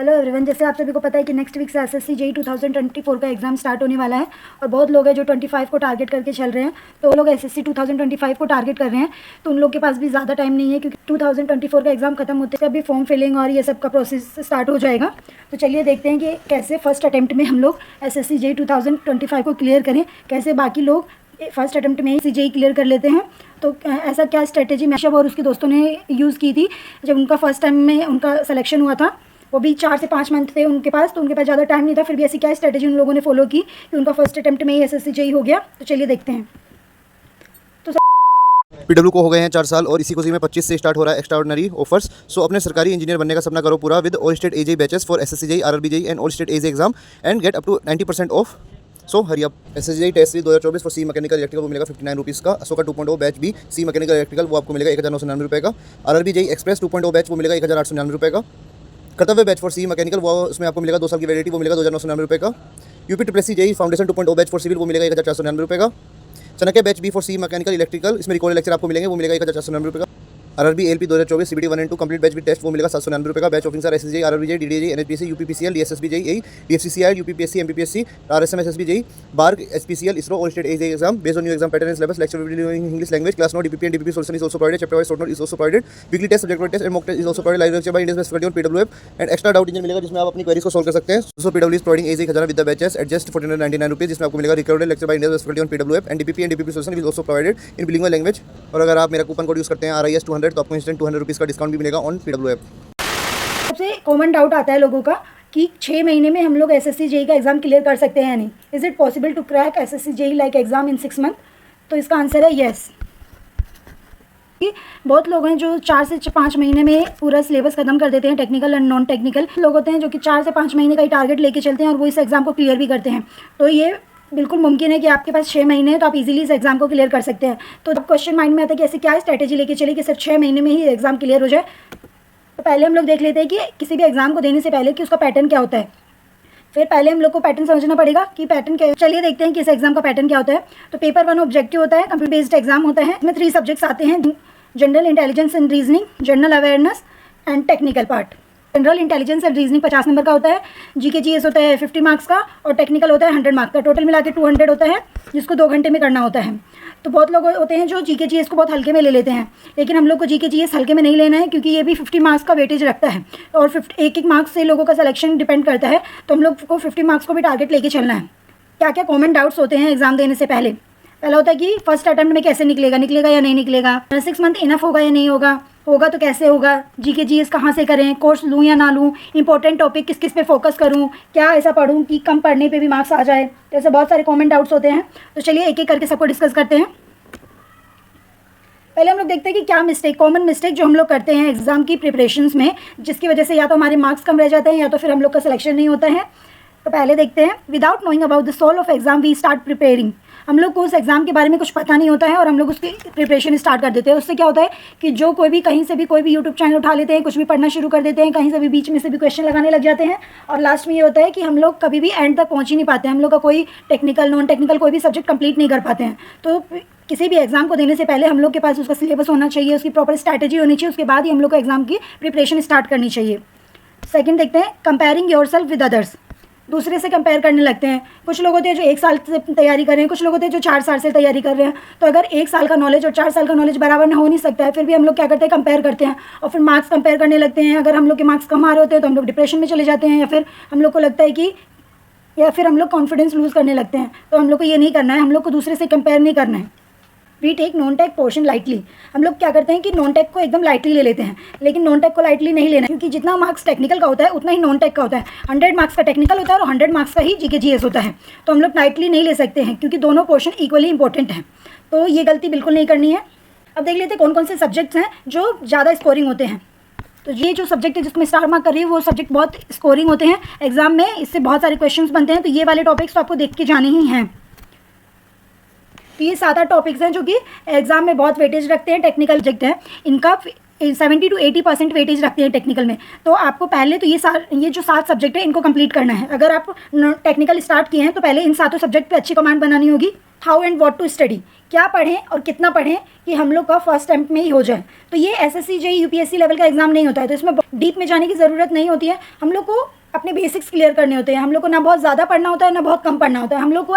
Hello everyone, जैसे आप सभी को पता है कि नेक्स्ट वीक से एसएससी जेईई 2024 का एग्जाम स्टार्ट होने वाला है और बहुत लोग हैं जो 25 को टारगेट करके चल रहे हैं। तो वो लोग एसएससी 2025 को टारगेट कर रहे हैं, तो उन लोग के पास भी ज़्यादा टाइम नहीं है क्योंकि 2024 का एग्जाम खत्म होते से अभी फॉर्म फिलिंग और ये सब का प्रोसेस स्टार्ट हो जाएगा। तो चलिए देखते हैं कि कैसे फर्स्ट अटैम्प्ट में हम लोग एसएससी जेईई 2025 को क्लियर करें, कैसे बाकी लोग फर्स्ट अटैम्प्ट में ही जेईई क्लियर कर लेते हैं। तो ऐसा क्या स्ट्रेटेजी मैशअप और उसके दोस्तों ने यूज़ की थी जब उनका फर्स्ट टाइम में उनका सिलेक्शन हुआ था। वो भी 4 से 5 मंथ थे उनके पास, तो उनके पास ज़्यादा टाइम नहीं था, फिर भी ऐसी क्या स्ट्रेटेजी उन लोगों ने फॉलो की कि उनका फर्स्ट अटैम्प्ट में ही एसएससी जेईई हो गया। तो चलिए देखते हैं। तो पीडब्ल्यू को हो गए हैं 4 साल और इसी खुशी में 25 से स्टार्ट हो रहा है एक्स्ट्राऑर्डिनरी ऑफर्स। सो अपने सरकारी इंजीनियर बनने का सपना करो पूरा with all state AJE batches for SSC JEE, RRB JE and all state AJE exam and get up to 90% off. So hurry up. SSC JE test series 2024 for C mechanical electrical वो मिलेगा 59 rupees का। Ashoka 2.0 batch B C mechanical electrical वो आपको मिलेगा 1999 रुपये का। RRB JEE express 2.0 batch वो मिलेगा 1899 रुपये का। कर्तव्य बैच फॉर सी मैकेनिकल वो उसमें आपको मिलेगा 2 साल की वैलिडिटी वो मिलेगा 2999 रुपये का। UP triple C JEE foundation 2.0 batch for civil वो मिलेगा 1499 रुपये का। Chanakya batch B for C mechanical electrical इसमें रिकॉर्डेड लेक्चर आपको मिलेंगे वो मिलेगा 1499 रुपये का। RRB LP 2024 CBT 1 and 2 complete batch with test वो मिलेगा 799 रुपये का। Batch officer SSC JEE, RRB JEE, DDA JEE, NHPC, UPPCL, DSSB JEE, DFCCI, UPPSC, MPPSC, RSM SSB JEE, bark, HPCL, ISRO, all state AJE exam based on new exam pattern and syllabus, lecture video in English language, class note, DPP and DPP solution is also provided, chapter wise short note is also provided, weekly test, subject wise test and mock test is also provided, live lecture by Indian faculty on PWF and extra doubt engine मिलेगा जिसमें आप अपनी queries को solve कर सकते हैं। So PW is providing AE JE Khazana with the batches at just 1499 rupees जिसमें आपको मिलेगा recorded lecture by Indian faculty on PWF and DPP solution is also provided in bilingual language. और अगर आप मेरा कूपन कोड यूज करते हैं RIS 200 तो आपको इंस्टेंट 200 रुपीज़ का डिस्काउंट भी मिलेगा ऑन पीडब्ल्यूएफ। सबसे कॉमन डाउट आता है लोगों का कि 6 महीने में हम लोग एसएससी जेईई का एग्ज़ाम क्लियर कर सकते हैं या नहीं। Is it possible to crack SSC JE like exam in 6 month? तो इसका आंसर है येस। बहुत लोग हैं जो 4 से 5 महीने में पूरा सिलेबस खत्म कर देते हैं, टेक्निकल एंड नॉन टेक्निकल लोग होते हैं जो कि 4 से 5 महीने का ही टारगेट लेके चलते हैं और वो इस एग्ज़ाम को क्लियर भी करते हैं। तो ये बिल्कुल मुमकिन है कि आपके पास 6 महीने हैं तो आप इजीली इस एग्ज़ाम को क्लियर कर सकते हैं। तो क्वेश्चन माइंड में आता है कि ऐसी क्या स्ट्रैटेजी लेके चले कि सिर्फ 6 महीने में ही एग्ज़ाम क्लियर हो जाए। तो पहले हम लोग देख लेते हैं कि किसी भी एग्ज़ाम को देने से पहले कि उसका पैटर्न क्या होता है। फिर पहले हम लोग को पैटर्न समझना पड़ेगा कि पैटर्न क्या है। चलिए देखते हैं कि इस एग्ज़ाम का पैटर्न क्या होता है। तो पेपर 1 ऑब्जेक्टिव होता है, कंप्यूटर बेस्ड एग्जाम होता है। इसमें 3 सब्जेक्ट्स आते हैं, general intelligence and reasoning, general awareness and technical part. General intelligence and reasoning 50 number का होता है, जीके जीएस होता है 50 मार्क्स का और टेक्निकल होता है 100 मार्क्स का। टोटल मिला के 200 होता है जिसको 2 घंटे में करना होता है। तो बहुत लोग होते हैं जो जीके जीएस को बहुत हल्के में ले लेते हैं, लेकिन हम लोग को जीके जीएस हल्के में नहीं लेना है क्योंकि ये भी 50 मार्क्स का वेटेज रखता है और एक मार्क्स से लोगों का सिलेक्शन डिपेंड करता है। तो हम लोग को 50 मार्क्स को भी टारगेट लेके चलना है। क्या क्या कॉमन डाउट्स होते हैं एग्जाम देने से पहले? पहला होता है कि फर्स्ट अटैम्प्ट में कैसे निकलेगा या नहीं निकलेगा, 6 मंथ इनफ होगा या नहीं होगा, होगा तो कैसे होगा, जीके जीएस कहाँ से करें, कोर्स लूँ या ना लूँ, इंपॉर्टेंट टॉपिक किस किस पे फोकस करूँ, क्या ऐसा पढ़ूँ कि कम पढ़ने पे भी मार्क्स आ जाए। तो ऐसे बहुत सारे कॉमन डाउट्स होते हैं। तो चलिए एक एक करके सबको डिस्कस करते हैं। पहले हम लोग देखते हैं कि क्या कॉमन मिस्टेक जो हम लोग करते हैं एग्जाम की प्रिपरेशंस में, जिसकी वजह से या तो हमारे मार्क्स कम रह जाते हैं या तो फिर हम लोग का सिलेक्शन नहीं होता है। तो पहले देखते हैं, without knowing about the soul of exam we start preparing. हम लोग को उस एग्ज़ाम के बारे में कुछ पता नहीं होता है और हम लोग उसकी प्रिपरेशन स्टार्ट कर देते हैं। उससे क्या होता है कि जो कोई भी कहीं से भी कोई भी यूट्यूब चैनल उठा लेते हैं, कुछ भी पढ़ना शुरू कर देते हैं, कहीं से भी बीच में से भी क्वेश्चन लगाने लग जाते हैं और लास्ट में ये होता है कि हम लोग कभी भी एंड तक पहुँच ही नहीं पाते हैं। हम लोग का कोई टेक्निकल नॉन टेक्निकल कोई भी सब्जेक्ट कंप्लीट नहीं कर पाते हैं। तो किसी भी एग्जाम को देने से पहले हम लोग के पास उसका सिलेबस होना चाहिए, उसकी प्रॉपर स्ट्रैटेजी होनी चाहिए, उसके बाद ही हम लोग को एग्जाम की प्रिपरेशन स्टार्ट करनी चाहिए। सेकंड देखते हैं, कंपेयरिंग योरसेल्फ विद अदर्स। दूसरे से कंपेयर करने लगते हैं। कुछ लोग होते हैं जो 1 साल से तैयारी कर रहे हैं, कुछ लोग होते हैं जो 4 साल से तैयारी कर रहे हैं। तो अगर 1 साल का नॉलेज और 4 साल का नॉलेज बराबर हो नहीं सकता है, फिर भी हम लोग क्या करते हैं, कंपेयर करते हैं और फिर मार्क्स कंपेयर करने लगते हैं। अगर हम लोग के मार्क्स कम आ रहे होते हैं तो हम लोग डिप्रेशन में चले जाते हैं या फिर हम लोग को लगता है कि हम लोग कॉन्फिडेंस लूज़ करने लगते हैं। तो हम लोग को ये नहीं करना है, हम लोग को दूसरे से कंपेयर नहीं करना है। We take non tech portion lightly. हम लोग क्या करते हैं कि नॉन टेक को एकदम लाइटली ले लेते हैं, लेकिन नॉन टेक को लाइटली नहीं लेना क्योंकि जितना मार्क्स टेक्निकल का होता है उतना ही नॉन टेक का होता है। 100 मार्क्स का टेक्निकल होता है और 100 मार्क्स का ही जीके जीएस होता है। तो हम लोग लाइटली नहीं ले सकते हैं क्योंकि दोनों पोर्शन इक्वली इंपॉर्टेंट हैं। तो ये गलती बिल्कुल नहीं करनी है। अब देख लेते हैं कौन कौन से सब्जेक्ट्स हैं जो ज़्यादा स्कोरिंग होते हैं। तो ये जो सब्जेक्ट है जिसको मैं स्टार मार्क कर रही हूँ वो सब्जेक्ट बहुत स्कोरिंग होते हैं एग्जाम में, इससे बहुत सारे क्वेश्चन बनते हैं। तो ये वाले टॉपिक्स तो आपको देख के जाने ही हैं। तो ये 7-8 टॉपिक्स हैं जो कि एग्जाम में बहुत वेटेज रखते हैं, टेक्निकल सब्जेक्ट है। इनका 70 to 80% वेटेज रखते हैं टेक्निकल में। तो आपको पहले तो ये जो 7 सब्जेक्ट है इनको कंप्लीट करना है। अगर आप टेक्निकल स्टार्ट किए हैं तो पहले इन 7 सब्जेक्ट पे अच्छी कमांड बनानी होगी। How and what to study, क्या पढ़ें और कितना पढ़ें कि हम लोग का फर्स्ट अटेम्प्ट में ही हो जाए। तो ये SSC JEE UPSC लेवल का एग्जाम नहीं होता है, तो इसमें डीप में जाने की ज़रूरत नहीं होती है। हम लोग को अपने बेसिक्स क्लियर करने होते हैं। हम लोग को ना बहुत ज़्यादा पढ़ना होता है ना बहुत कम पढ़ना होता है। हम लोग को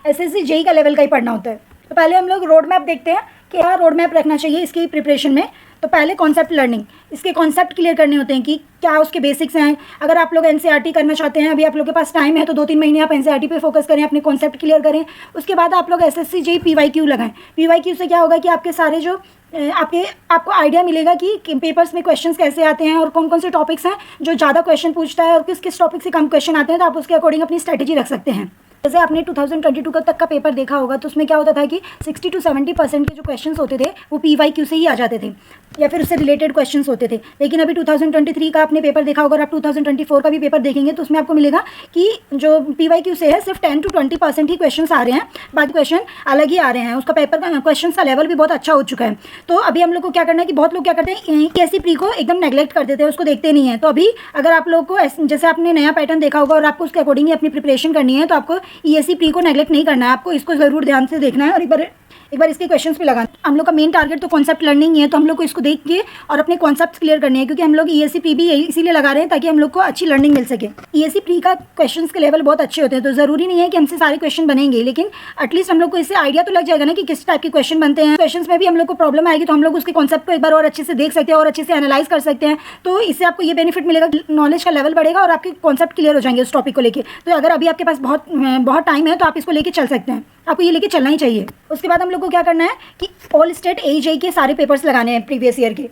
SSC JEE का लेवल का ही पढ़ना होता है। तो पहले हम लोग रोड मैप देखते हैं कि क्या रोड मैप रखना चाहिए इसकी प्रिपरेशन में। तो पहले कॉन्सेप्ट लर्निंग, इसके कॉन्सेप्ट क्लियर करने होते हैं कि क्या उसके बेसिक्स हैं। अगर आप लोग NCERT करना चाहते हैं, अभी आप लोग के पास टाइम है तो 2-3 महीने आप NCERT पे फोकस करें, अपने कॉन्सेप्ट क्लियर करें। उसके बाद आप लोग SSC JEE PYQ लगाएं। PYQ से क्या होगा कि आपके सारे जो आपको आइडिया मिलेगा कि पेपर्स में क्वेश्चंस कैसे आते हैं और कौन कौन से टॉपिक्स हैं जो ज़्यादा क्वेश्चन पूछता है और किस किस टॉपिक से कम क्वेश्चन आते हैं। तो आप उसके अकॉर्डिंग अपनी स्ट्रैटेजी रख सकते हैं। जैसे आपने 2022 तक का पेपर देखा होगा तो उसमें क्या होता था कि 60 to 70% के जो क्वेश्चंस होते थे वो PYQ से ही आ जाते थे या फिर उससे रिलेटेड क्वेश्चंस होते थे। लेकिन अभी 2023 का आपने पेपर देखा होगा और आप 2024 का भी पेपर देखेंगे तो उसमें आपको मिलेगा कि जो PYQ से है सिर्फ 10 to 20% ही क्वेश्चंस आ रहे हैं, बाकी क्वेश्चन अलग ही आ रहे हैं। उसका पेपर का क्वेश्चन का लेवल भी बहुत अच्छा हो चुका है। तो अभी हम लोग को क्या करना है कि बहुत लोग क्या करते हैं ESC प्री को एकदम नेग्लेक्ट कर देते हैं, उसको देखते नहीं है। तो अभी अगर आप लोग को जैसे आपने नया पैटर्न देखा होगा और आपको उसके अकॉर्डिंग ही अपनी प्रिपरेशन करनी है तो आपको ESC प्री को नेग्लेक्ट नहीं करना है, आपको इसको ज़रूर ध्यान से देखना है और एक बार इसके क्वेश्चंस भी लगाना। हम लोग का मेन टारगेट तो कॉन्सेप्ट लर्निंग ही है, तो हम लोग को इसको देख के और अपने कॉन्सेप्ट क्लियर करने हैं, क्योंकि हम लोग ESC प्री भी इसीलिए लगा रहे हैं ताकि हम लोग को अच्छी लर्निंग मिल सके। ESC प्री का क्वेश्चंस के लेवल बहुत अच्छे होते हैं, तो ज़रूरी नहीं है कि हमसे सारे क्वेश्चन बनेंगे, लेकिन एटलीस्ट हम लोग को इससे आइडिया तो लग जाएगा ना कि किस टाइप के क्वेश्चन बनते हैं। क्वेश्चन में भी हम लोग को प्रॉब्लम आएगी तो हम लोग उसके कॉन्सेप्ट को एक बार और अच्छे से देख सकते हैं और अच्छे से एनालाइज कर सकते हैं। तो इससे आपको ये बेनिफिट मिलेगा, नॉलेज का लेवल बढ़ेगा और आपके कॉन्सेप्ट क्लियर हो जाएंगे उस टॉपिक को लेकर। तो अगर अभी आपके पास बहुत टाइम है तो आप इसको लेके चल सकते हैं, आपको ये लेके चलना ही चाहिए। उसके बाद हम लोग को क्या करना है कि ऑल स्टेट AJE के सारे पेपर्स लगाने हैं प्रीवियस ईयर के।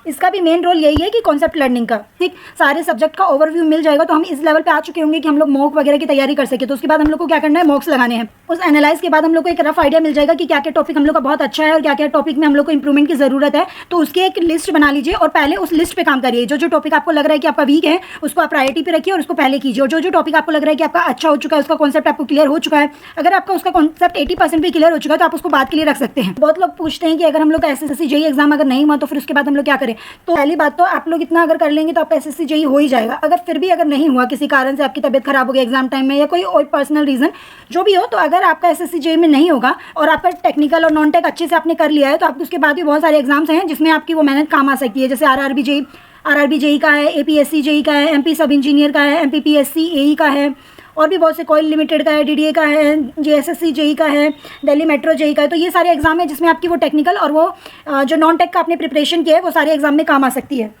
इसका भी मेन रोल यही है कि कॉन्सेप्ट लर्निंग का, ठीक, सारे सब्जेक्ट का ओवरव्यू मिल जाएगा तो हम इस लेवल पे आ चुके होंगे कि हम लोग मॉक वगैरह की तैयारी कर सके। तो उसके बाद हम लोग को क्या करना है, मॉक्स लगाने हैं। उस एनालाइज के बाद हम लोग को एक रफ आइडिया मिल जाएगा कि क्या क्या टॉपिक हम लोग का बहुत अच्छा है और क्या क्या टॉपिक में हम लोग को इंप्रूवमेंट की ज़रूरत है। तो उसकी एक लिस्ट बना लीजिए और पहले उस लिस्ट पे काम करिए। जो जो टॉपिक आपको लग रहा है कि आपका वीक है उसको आप प्रायोरिटी पे रखिए और उसको पहले कीजिए। और जो जो टॉपिक आपको लग रहा है कि आपका अच्छा हो चुका है, उसका कॉन्सेप्ट आपको क्लियर हो चुका है, अगर आपका उसका कॉन्सेप्ट 80% भी क्लियर हो चुका है तो आप उसको बात के लिए रख सकते हैं। बहुत लोग पूछते हैं कि अगर हम लोग का SSC JEE एग्जाम अगर नहीं हुआ तो फिर उसके बाद हम लोग क्या करें। तो पहली बात तो आप लोग इतना अगर कर लेंगे तो आपका SSC JEE हो ही जाएगा। अगर फिर भी अगर नहीं हुआ, किसी कारण से आपकी तबीयत खराब हो गई एग्जाम टाइम में या कोई और पर्सनल रीज़न जो भी हो, तो अगर आपका SSC JEE में नहीं होगा और आपका टेक्निकल और नॉन टेक अच्छे से आपने कर लिया है तो आपको उसके बाद भी बहुत सारे एग्जाम्स हैं जिसमें आपकी वो मेहनत काम आ सकती है। जैसे RRB JEE का है, APSC JEE का है, MP सब इंजीनियर का है, MPPSC AE का है और भी बहुत से कोयल लिमिटेड का है, DDA का है, JSSC JEE का है, दिल्ली मेट्रो JEE का है। तो ये सारे एग्जाम है जिसमें आपकी वो टेक्निकल और वो जो नॉन टेक का आपने प्रिपरेशन किया है वो सारे एग्जाम में काम आ सकती है।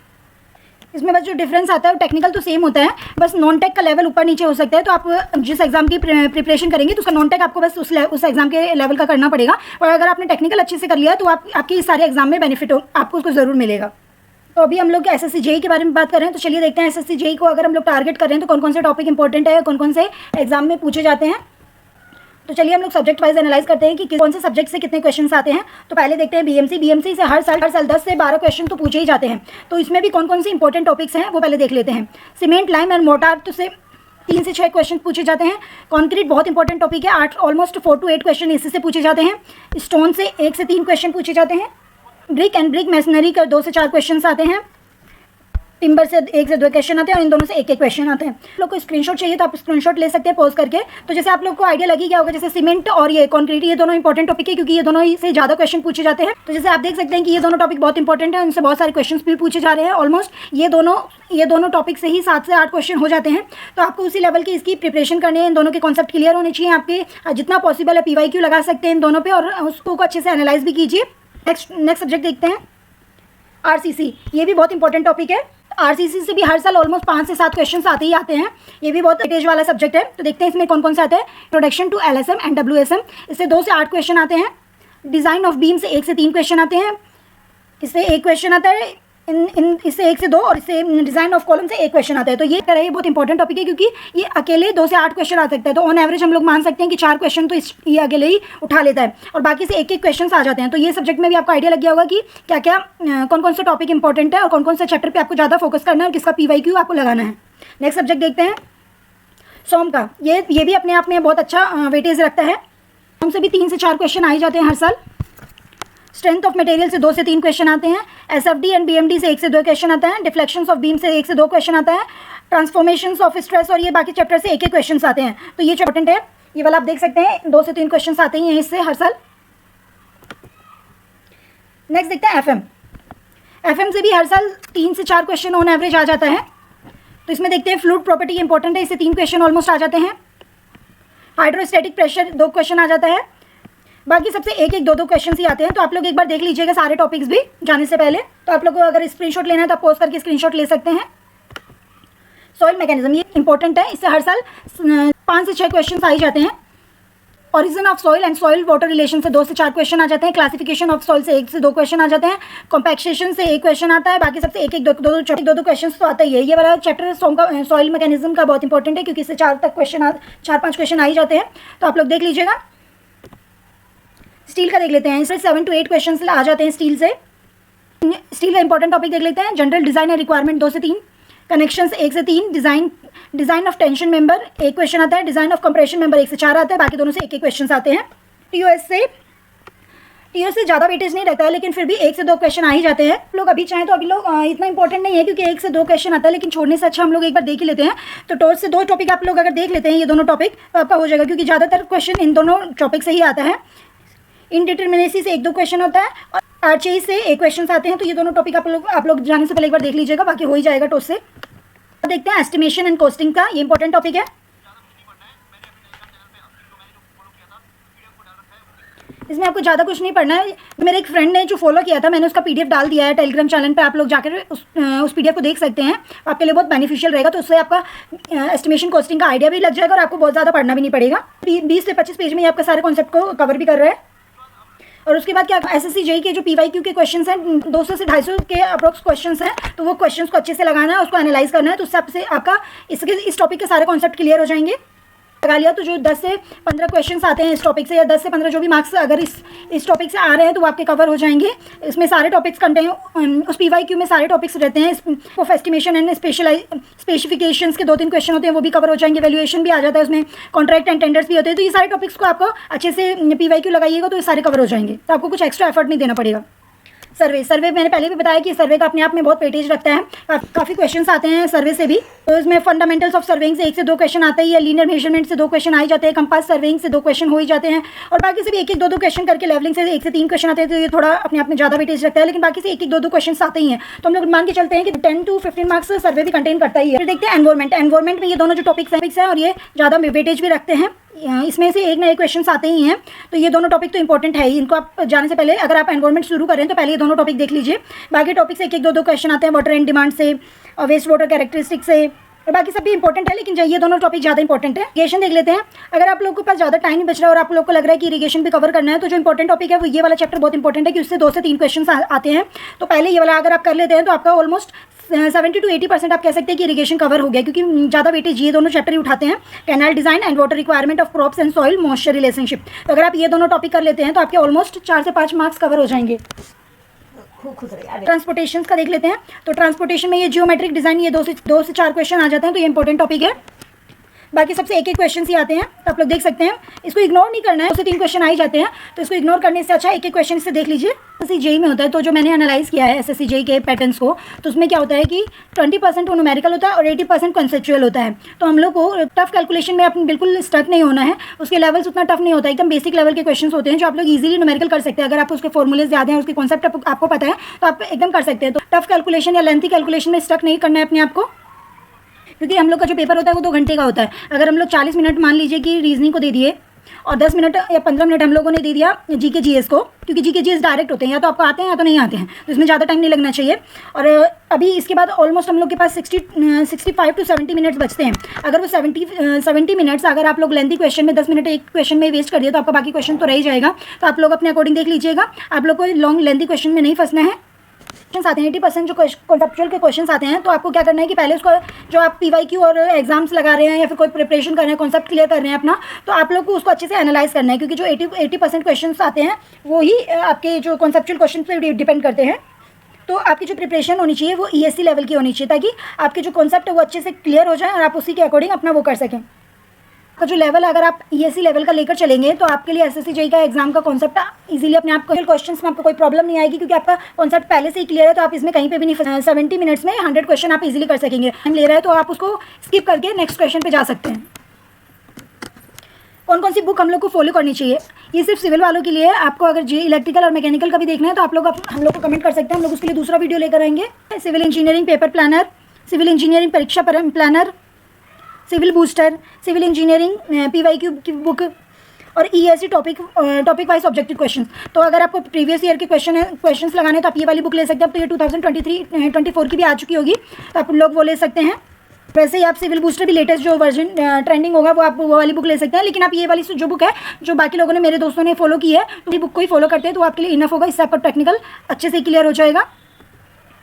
इसमें बस जो डिफरेंस आता है वो टेक्निकल तो सेम होता है, बस नॉन टेक का लेवल ऊपर नीचे हो सकता है। तो आप जिस एग्जाम की प्रिपरेशन करेंगे तो उसका नॉन टेक आपको बस उस एग्जाम के लेवल का करना पड़ेगा। और अगर आपने टेक्निकल अच्छे से कर लिया तो आपके इस सारे एग्जाम में बेनिफिट आपको उसको ज़रूर मिलेगा। तो अभी हम लोग SSC JEE के बारे में बात कर रहे हैं, तो चलिए देखते हैं SSC JEE को अगर हम लोग टारगेट कर रहे हैं तो कौन कौन से टॉपिक इंपॉर्टेंट है, कौन कौन से एग्जाम में पूछे जाते हैं। तो चलिए हम लोग सब्जेक्ट वाइज एनालाइज करते हैं कि कौन से सब्जेक्ट से कितने क्वेश्चंस आते हैं। तो पहले देखते हैं BMC से हर साल 10 से 12 क्वेश्चन तो पूछे ही जाते हैं। तो इसमें भी कौन कौन से इंपॉर्टेंट टॉपिक्स हैं वो पहले देख लेते हैं। सीमेंट, लाइम एंड मोटार तो से 3 से 6 क्वेश्चन पूछे जाते हैं। कॉन्क्रीट बहुत इंपॉर्टेंट टॉपिक है, ऑलमोस्ट 4 to 8 क्वेश्चन इससे पूछे जाते हैं। स्टोन से 1 से 3 क्वेश्चन पूछे जाते हैं। ब्रिक एंड ब्रिक मैसनरी का 2 से 4 क्वेश्चन आते हैं। टिम्बर से 1 से 2 क्वेश्चन आते हैं और इन दोनों से 1 क्वेश्चन आते हैं। लोग को स्क्रीनशॉट चाहिए तो आप स्क्रीनशॉट ले सकते हैं पॉज करके। तो जैसे आप लोग को आइडिया लगी क्या होगा, जैसे सीमेंट और ये कॉन्क्रीट ये दोनों इंपॉर्टेंट टॉपिक है क्योंकि ये दोनों से ज़्यादा क्वेश्चन पूछे जाते हैं। तो जैसे आप देख सकते हैं कि ये दोनों टॉपिक बहुत इंपॉर्टेंट है, उनसे बहुत सारे क्वेश्चन भी पूछे जा रहे हैं। ऑलमोस्ट ये दोनों टॉपिक से ही 7 से 8 क्वेश्चन हो जाते हैं। तो आपको उसी लेवल की इसकी प्रिपरेशन करनी है, इन दोनों के कॉन्सेप्ट क्लियर होने चाहिए आपके। जितना पॉसिबल है PYQ लगा सकते हैं इन दोनों पर और उसको अच्छे से एनालाइज भी कीजिए। नेक्स्ट सब्जेक्ट देखते हैं RCC। ये भी बहुत इंपॉर्टेंट टॉपिक है। RCC से भी हर साल ऑलमोस्ट 5 से 7 क्वेश्चन आते ही आते हैं। ये भी बहुत वेटेज वाला सब्जेक्ट है। तो देखते हैं इसमें कौन कौन से आते हैं। Introduction to LSM and WSM, इससे 2 से 8 क्वेश्चन आते हैं। डिज़ाइन ऑफ बीम से 1 से 3 क्वेश्चन आते हैं। इससे 1 क्वेश्चन आता है, इससे 1 से 2 और इससे डिज़ाइन ऑफ कॉलम से 1 क्वेश्चन आता है। तो ये तरह बहुत इंपॉर्टेंट टॉपिक है क्योंकि ये अकेले 2 से 8 क्वेश्चन आ सकता है। तो ऑन एवरेज हम लोग मान सकते हैं कि 4 क्वेश्चन तो ये अकेले ही उठा लेता है और बाकी से 1 क्वेश्चन आ जाते हैं। तो ये सब्जेक्ट में भी आपको आइडिया लग गया होगा कि क्या क्या कौन कौन से टॉपिक इंपॉर्टेंट है और कौन कौन से चैप्टर पर आपको ज़्यादा फोकस करना है और किसका PYQ आपको लगाना है। नेक्स्ट सब्जेक्ट देखते हैं सॉम का। ये भी अपने आप में बहुत अच्छा वेटेज रखता है। सॉम से भी 3 से 4 क्वेश्चन आ ही जाते हैं हर साल। स्ट्रेंथ ऑफ मटेरियल से 2 से 3 क्वेश्चन आते हैं। एसएफडी एंड बीएमडी से 1 से 2 क्वेश्चन आता है। डिफ्लेक्शंस ऑफ बीम से 1 से 2 क्वेश्चन आता है। ट्रांसफॉर्मेशंस ऑफ स्ट्रेस और ये बाकी चैप्टर से 1 क्वेश्चन आते हैं। तो ये इंपॉर्टेंट है, ये वाला आप देख सकते हैं 2 से 3 क्वेश्चन आते ही हैं इससे हर साल। नेक्स्ट देखते हैं एफएम। एफएम से भी हर साल 3 से 4 क्वेश्चन ऑन एवरेज आ जाता है। तो इसमें देखते हैं फ्लूइड प्रॉपर्टी इंपॉर्टेंट है, इससे 3 क्वेश्चन ऑलमोस्ट आ जाते हैं। हाइड्रोस्टैटिक प्रेशर 2 क्वेश्चन आ जाता है। बाकी सबसे 1-1, 2-2 क्वेश्चन ही आते हैं। तो आप लोग एक बार देख लीजिएगा सारे टॉपिक्स भी जाने से पहले। तो आप लोग को अगर स्क्रीनशॉट लेना है तो आप पॉज करके स्क्रीनशॉट ले सकते हैं। सॉइल मैकेनिज्म ये इंपॉर्टेंट है, इससे हर साल 5 से 6 क्वेश्चन आ ही जाते हैं। Origin of soil and soil water relation से 2 से 4 क्वेश्चन आ जाते हैं। क्लासिफिकेशन ऑफ सॉइल से 1 से 2 क्वेश्चन आ जाते हैं। कॉम्पैक्सेशन से 1 क्वेश्चन आता है। बाकी सबसे 1-1, 2-2 क्वेश्चन तो आता ही है। ये वाला चैप्टर सॉइल मैकेनिज्म का बहुत इंपॉर्टेंट है, क्योंकि इससे 4-5 क्वेश्चन आ ही जाते हैं। तो आप लोग देख लीजिएगा। स्टील का देख लेते हैं, इसमें 7 to 8 क्वेश्चन आ जाते हैं स्टील से। स्टील का इंपॉर्टेंट टॉपिक देख लेते हैं। जनरल डिजाइन एंड रिक्वायरमेंट 2 से 3, कनेक्शन 1 से 3, design of tension member 1 question आता है। डिजाइन ऑफ कंप्रेशन मेंबर 1 से 4 आता है। बाकी दोनों से 1-1 क्वेश्चन आते हैं। टीओएस से ज़्यादा वेटेज नहीं रहता है, लेकिन फिर भी 1 से 2 क्वेश्चन आ ही जाते हैं। लोग अभी चाहें तो अभी लोग इतना इंपॉर्टेंट नहीं है, क्योंकि 1 से 2 क्वेश्चन आता है, लेकिन छोड़ने से अच्छा हम लोग एक बार देख ही लेते हैं। तो टोट से 2 टॉपिक आप लोग अगर देख लेते हैं, ये दोनों टॉपिक, तो आपका हो जाएगा, क्योंकि ज़्यादातर क्वेश्चन इन दोनों टॉपिक से ही आता है। इनडिटर्मिनेसी से 1-2 क्वेश्शन होता है और आरचेई से 1 क्वेश्चन आते हैं। तो ये दोनों टॉपिक आप लोग जाने से पहले एक बार देख लीजिएगा, बाकी हो ही जाएगा टोट से। देखते हैं एस्टिमेशन एंड कॉस्टिंग का, ये इंपॉर्टेंट टॉपिक है। इसमें आपको ज़्यादा कुछ नहीं पढ़ना है। मेरे एक फ्रेंड ने जो फॉलो किया था, मैंने उसका पीडीएफ डाल दिया है टेलीग्राम चैनल पे, आप लोग जाकर उस पीडीएफ को देख सकते हैं। आपके लिए बहुत बेनिफिशियल रहेगा। तो उससे आपका एस्टिमेशन कॉस्टिंग का आइडिया भी लग जाएगा और आपको बहुत ज़्यादा पढ़ना भी नहीं पड़ेगा। 20 से 25 पेज में आपका सारे कॉन्सेप्ट को कवर भी कर रहा है। और उसके बाद क्या, एसएससी जेईई के जो पीवाईक्यू के क्वेश्चंस हैं 200 से 250 के अप्रोक्स क्वेश्चंस हैं। तो वो क्वेश्चंस को अच्छे से लगाना है, उसको एनालाइज करना है। तो उससे आपसे आपका इस टॉपिक के सारे कॉन्सेप्ट क्लियर हो जाएंगे। लगा लिया तो जो 10 से 15 क्वेश्चंस आते हैं इस टॉपिक से, या 10 से 15 जो भी मार्क्स अगर इस टॉपिक से आ रहे हैं, तो वो आपके कवर हो जाएंगे। इसमें सारे टॉपिक्स कंटेन, उस पीवाईक्यू में सारे टॉपिक्स रहते हैं। ऑफ एस्टिमेशन एंड स्पेसिफिकेशंस के 2-3 क्वेश्चन होते हैं, वो भी कवर हो जाएंगे। वैल्यूएशन भी आ जाता है उसमें, कॉन्ट्रैक्ट एंड टेंडर्स भी होते हैं। तो ये सारे टॉपिक्स को आपको अच्छे से पीवाईक्यू लगाइएगा तो ये सारे कवर हो जाएंगे। तो आपको कुछ एक्स्ट्रा एफर्ट नहीं देना पड़ेगा। सर्वे मैंने पहले भी बताया कि सर्वे का अपने आप में बहुत वेटेज रखता है। काफ़ी क्वेश्चंस आते हैं सर्वे से भी। तो इसमें फंडामेंटल्स ऑफ सर्वेइंग से 1 से 2 क्वेश्चन आते ही है। लीनियर मेजरमेंट से 2 क्वेश्चन आ ही जाते हैं। कंपास सर्वेइंग से 2 क्वेश्चन हो ही जाते हैं। और बाकी से भी 1-1, 2-2 क्वेश्चन करके लेवलिंग से 1 से 3 क्वेश्चन आते हैं। तो ये थोड़ा अपने आप में ज़्यादा वेटेज रखता है, लेकिन बाकी से 1-1, 2-2 क्वेश्चन आते ही हैं। तो हम लोग मान के चलते हैं कि 10 to 15 मार्क्स सर्वे भी कंटेन करता ही है। फिर देखते हैं एनवायरमेंट में ये दोनों जो टॉपिक्स हैं और ये ज़्यादा वेटेज भी रखते हैं। इसमें से 1 ना 1 क्वेश्चन आते ही हैं। तो ये दोनों टॉपिक तो इंपॉर्टेंट है ही। इनको आप जाने से पहले अगर आप एनवायरमेंट शुरू करें तो पहले ये दोनों टॉपिक देख लीजिए। बाकी टॉपिक से 1-1, 2-2 क्वेश्चन आते हैं। वाटर एंड डिमांड से और वेस्ट वाटर कैरेक्टरिस्टिक से, और बाकी सब भी इंपॉर्टेंट है, लेकिन ये दोनों टॉपिक ज़्यादा इंपॉर्टेंट है। इरिगेशन देख लेते हैं। अगर आप लोगों के पास ज़्यादा टाइम नहीं बच रहा और आप लोग को लग रहा है कि इरिगेशन भी कवर करना है, तो जो इंपॉर्टेंट टॉपिक है वो ये वाला चैप्टर बहुत इंपॉर्टेंट है, कि उससे 2 से 3 क्वेश्चन आते हैं। तो पहले ये वाला अगर आप कर लेते हैं तो आपका ऑलमोस्ट 70 to 80% आप कह सकते हैं कि इरिगेशन कवर हो गया, क्योंकि ज़्यादा वेटेज ये दोनों चैप्टर ही उठाते हैं। Canal design and water requirement of crops and soil moisture relationship. तो अगर आप ये दोनों टॉपिक कर लेते हैं तो आपके ऑलमोस्ट 4 से 5 मार्क्स कवर हो जाएंगे। ट्रांसपोर्टेशन का देख लेते हैं। तो ट्रांसपोर्टेशन में ये जियोमेट्रिक डिजाइन, ये 2 से 4 क्वेश्चन आ जाते हैं। तो ये इंपॉर्टेंट टॉपिक है। बाकी सबसे 1-1 क्वेश्चन ही आते हैं। तो आप लोग देख सकते हैं, इसको इग्नोर नहीं करना है। 2 से 3 क्वेश्चन आ ही जाते हैं। तो इसको इग्नोर करने से अच्छा 1-1 क्वेश्चन से देख लीजिए। एसएससी जेईई में होता है, तो जो मैंने एनालाइज किया है एसएससी जेईई के पैटर्न्स को, तो उसमें क्या होता है कि 20% वो न्यूमेरिकल होता है और 80% कॉन्सेप्चुअल होता है। तो हम लोग को टफ कैलकुलेशन में अपने बिल्कुल स्टक नहीं होना है। उसके लेवल्स उतना टफ नहीं होता है, एकदम बेसिक लेवल के क्वेश्चन होते हैं जो आप लोग इजीली न्यूमेरिकल कर सकते हैं। अगर आपको उसके फॉर्मूलेज याद हैं, उसके कॉन्सेप्ट आपको पता है, तो आप एकदम कर सकते हैं। तो टफ कैलकुलेशन या लेंथी कैलकुलेशन में स्टक नहीं करना है अपने आप को, क्योंकि हम लोग का जो पेपर होता है वो 2 घंटे का होता है। अगर हम लोग 40 मिनट मान लीजिए कि रीजनिंग को दे दिए और 10 मिनट या 15 मिनट हम लोगों ने दे दिया जीके जीएस को, क्योंकि जीके जीएस डायरेक्ट होते हैं, या तो आपको आते हैं या तो नहीं आते हैं, तो इसमें ज़्यादा टाइम नहीं लगना चाहिए। और अभी इसके बाद ऑलमोस्ट हम लोग के पास 65 to 70 मिनट्स बचते हैं। अगर वो 70 मिनट्स अगर आप लोग लेंथी क्वेश्चन में 10 मिनट एक क्वेश्चन में वेस्ट कर दिया, तो आपका बाकी क्वेश्चन तो रह ही जाएगा। तो आप लोग अपने अकॉर्डिंग देख लीजिएगा। आप लोग को लॉन्ग लेंथी क्वेश्चन में नहीं फंसना है। क्वेश्चन आते हैं 80% जो कॉन्सेप्चुअल के क्वेश्चन आते हैं, तो आपको क्या करना है कि पहले उसको जो आप पीवाईक्यू और एग्जाम्स लगा रहे हैं या फिर कोई प्रिपरेशन कर रहे हैं, कॉन्सेप्ट क्लियर कर रहे हैं अपना, तो आप लोग को उसको अच्छे से एनालाइज करना है, क्योंकि जो 80% क्वेश्चन आते हैं वो ही आपके जो कॉन्सेप्चुअल क्वेश्चन पे डिपेंड करते हैं। तो आपकी जो प्रिपरेशन होनी चाहिए वो ESC लेवल की होनी चाहिए, ताकि आपके जो कॉन्सेप्ट है वो अच्छे से क्लियर हो जाए और आप उसी के अकॉर्डिंग अपना वो कर सकें। आपका जो लेवल अगर आप ESC लेवल का लेकर चलेंगे तो आपके लिए SSC JEE का एग्जाम का कॉन्सेप्ट इजीली अपने आप को क्वेश्चंस में आपको कोई प्रॉब्लम नहीं आएगी, क्योंकि आपका कॉन्सेप्ट पहले से ही क्लियर है। तो आप इसमें कहीं पे भी नहीं 70 मिनट्स में 100 क्वेश्चन आप इजीली कर सकेंगे। टाइम ले रहा है तो आप उसको स्किप करके नेक्स्ट क्वेश्चन पे जा सकते हैं। कौन कौन सी बुक हम लोग को फॉलो करनी चाहिए, ये सिर्फ सिविल वालों के लिए है। आपको अगर JEE इलेक्ट्रिकल और मैकेनिकल का भी देखना है तो आप लोग हम लोग को कमेंट कर सकते हैं, हम लोग उसके लिए दूसरा वीडियो लेकर आएंगे। Civil engineering paper planner, civil engineering परीक्षा planner, civil booster, civil engineering PYQ की बुक और ESC topic wise objective question. तो अगर आपको प्रीवियस ईयर के क्वेश्चंस लगाने तो आप ये वाली बुक ले सकते हैं। अब तो ये 2023-24 की भी आ चुकी होगी, तो आप लोग वो ले सकते हैं। वैसे ही आप सिविल बूस्टर भी लेटेस्ट जो वर्जन ट्रेंडिंग होगा वो आप वो वाली बुक ले सकते हैं। लेकिन आप ये वाली जो बुक है जो बाकी लोगों ने, मेरे दोस्तों ने फॉलो की है, तो ये बुक को ही फॉलो करते हैं तो आपके लिए इनफ होगा। इससे आपका टेक्निकल अच्छे से क्लियर हो जाएगा।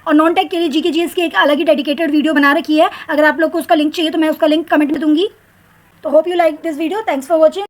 और नॉन टेक के लिए GK GS की एक अलग ही डेडिकेटेड वीडियो बना रखी है। अगर आप लोग को उसका लिंक चाहिए तो मैं उसका लिंक कमेंट में दूंगी। तो hope you like this video. Thanks for watching.